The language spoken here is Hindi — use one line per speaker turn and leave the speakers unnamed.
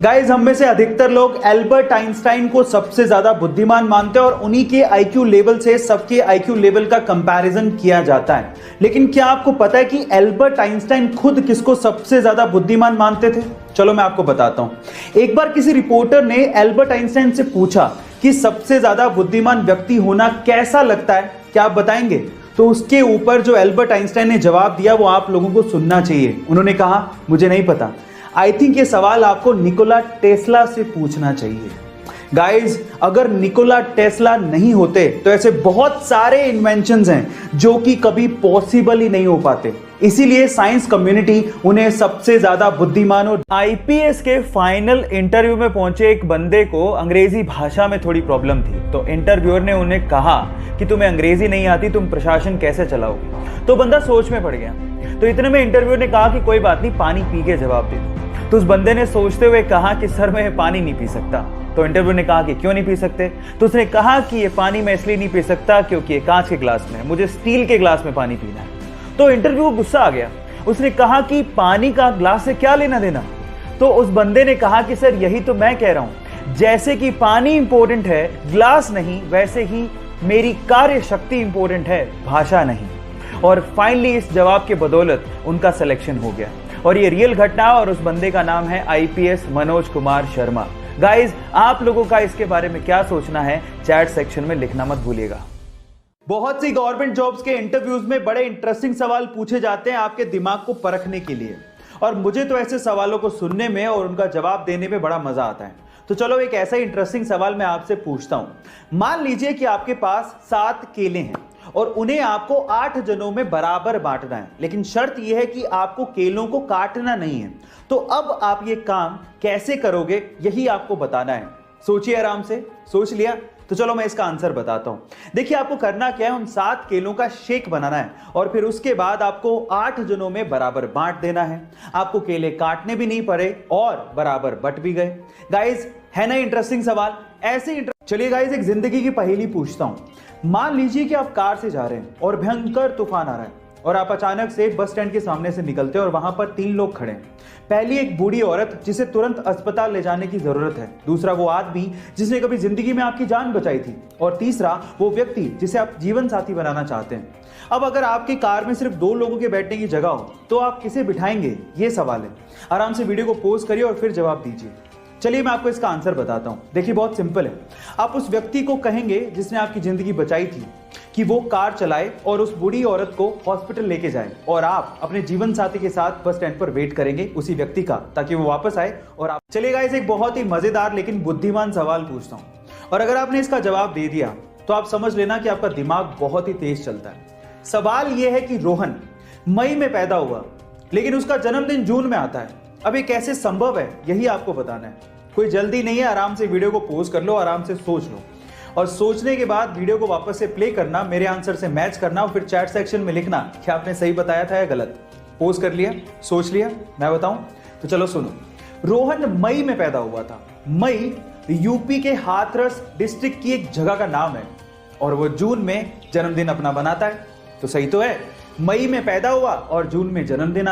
गाइज, हम में से अधिकतर लोग एल्बर्ट आइंस्टाइन को सबसे ज्यादा बुद्धिमान मानते हैं और उन्हीं के आईक्यू लेवल से सबके आईक्यू लेवल का कंपैरिजन किया जाता है। लेकिन क्या आपको पता है कि एल्बर्ट आइंस्टाइन खुद किसको सबसे ज्यादा बुद्धिमान मानते थे? चलो मैं आपको बताता हूं। एक बार किसी रिपोर्टर ने एल्बर्ट आइंस्टाइन से पूछा कि सबसे ज्यादा बुद्धिमान व्यक्ति होना कैसा लगता है, क्या आप बताएंगे? तो उसके ऊपर जो एल्बर्ट आइंस्टाइन ने जवाब दिया वो आप लोगों को सुनना चाहिए। उन्होंने कहा, मुझे नहीं पता, आई थिंक ये सवाल आपको निकोला टेस्ला से पूछना चाहिए। गाइज, अगर निकोला टेस्ला नहीं होते तो ऐसे बहुत सारे इन्वेंशंस हैं जो कि कभी पॉसिबल ही नहीं हो पाते। इसीलिए साइंस कम्युनिटी उन्हें सबसे ज्यादा बुद्धिमान। और आईपीएस के फाइनल इंटरव्यू में पहुंचे एक बंदे को अंग्रेजी भाषा में थोड़ी प्रॉब्लम थी, तो इंटरव्यूअर ने उन्हें कहा कि तुम्हें अंग्रेजी नहीं आती, तुम प्रशासन कैसे चलाओगे? तो बंदा सोच में पड़ गया। तो इतने में इंटरव्यूअर ने कहा कि कोई बात नहीं, पानी पी के जवाब दे दो। तो उस बंदे ने सोचते हुए कहा कि सर मैं पानी नहीं पी सकता। तो इंटरव्यूअर ने कहा कि क्यों नहीं पी सकते? तो उसने कहा कि ये पानी मैं इसलिए नहीं पी सकता क्योंकि ये कांच के ग्लास में है, मुझे स्टील के ग्लास में पानी पीना है। तो इंटरव्यू को गुस्सा आ गया। उसने कहा कि पानी का ग्लास से क्या लेना देना? तो उस बंदे ने कहा कि सर यही तो मैं कह रहा हूं, जैसे कि पानी इंपॉर्टेंट है, ग्लास नहीं, वैसे ही मेरी कार्य शक्ति इंपॉर्टेंट है, भाषा नहीं। और फाइनली इस जवाब के बदौलत उनका सिलेक्शन हो गया। और ये रियल घटना, और उस बंदे का नाम है आईपीएस मनोज कुमार शर्मा। गाइज, आप लोगों का इसके बारे में क्या सोचना है, चैट सेक्शन में लिखना मत भूलिएगा। बहुत सी गवर्नमेंट जॉब्स के इंटरव्यूज में बड़े इंटरेस्टिंग सवाल पूछे जाते हैं आपके दिमाग को परखने के लिए, और मुझे तो ऐसे सवालों को सुनने में और उनका जवाब देने में बड़ा मजा आता है। तो चलो एक ऐसा इंटरेस्टिंग सवाल मैं आपसे पूछता हूं। मान लीजिए कि आपके पास 7 केले हैं और उन्हें आपको 8 जनों में बराबर बांटना है, लेकिन शर्त यह है कि आपको केलों को काटना नहीं है। तो अब आप ये काम कैसे करोगे, यही आपको बताना है। सोचिए, आराम से सोच लिया? तो चलो मैं इसका आंसर बताता हूं। देखिए, आपको करना क्या है, उन 7 केलों का शेक बनाना है और फिर उसके बाद आपको 8 जनों में बराबर बांट देना है। आपको केले काटने भी नहीं पड़े और बराबर बट भी गए। गाइज, है ना इंटरेस्टिंग सवाल? ऐसे चलिए गाइज, एक जिंदगी की पहेली पूछता हूं। मान लीजिए कि आप कार से जा रहे हैं और भयंकर तूफान आ रहा है और आप अचानक से बस स्टैंड के सामने से निकलते हैं और वहां पर 3 लोग खड़े हैं। पहली एक बूढ़ी औरत जिसे तुरंत अस्पताल ले जाने की जरूरत है, दूसरा वो आदमी जिसने कभी जिंदगी में आपकी जान बचाई थी, और तीसरा वो व्यक्ति जिसे आप जीवन साथी बनाना चाहते हैं। अब अगर आपकी कार में सिर्फ 2 लोगों के बैठने की जगह हो तो आप किसे बिठाएंगे? ये सवाल है। आराम से वीडियो को पॉज करिए और फिर जवाब दीजिए। चलिए मैं आपको इसका आंसर बताता हूं। देखिए, बहुत सिंपल है। आप उस व्यक्ति को कहेंगे जिसने आपकी जिंदगी बचाई थी कि वो कार चलाए और उस बूढ़ी औरत को हॉस्पिटल लेके जाए, और आप अपने जीवन साथी के साथ बस स्टैंड पर वेट करेंगे उसी व्यक्ति का, ताकि वो वापस आए और आप। चलिए गाइस, एक बहुत ही मजेदार लेकिन बुद्धिमान सवाल पूछता हूं, और अगर आपने इसका जवाब दे दिया तो आप समझ लेना कि आपका दिमाग बहुत ही तेज चलता है। सवाल यह है कि रोहन मई में पैदा हुआ लेकिन उसका जन्मदिन जून में आता है। अब ये कैसे संभव है, यही आपको बताना है। कोई जल्दी नहीं है, आराम से वीडियो को पॉज कर लो, आराम से सोच लो, और सोचने के बाद वीडियो को वापस से प्ले करना, मेरे आंसर से मैच करना और फिर चैट सेक्शन में लिखना कि आपने सही बताया था या गलत। पॉज कर लिया, सोच लिया? मैं बताऊं? तो चलो सुनो। रोहन मई में पैदा हुआ था। मई यूपी के हाथरस डिस्ट्रिक्ट की एक जगह का नाम है, और वो जून में जन्मदिन अपना बनाता है। तो सही तो है, मई में पैदा हुआ और जून में जन्मदिन।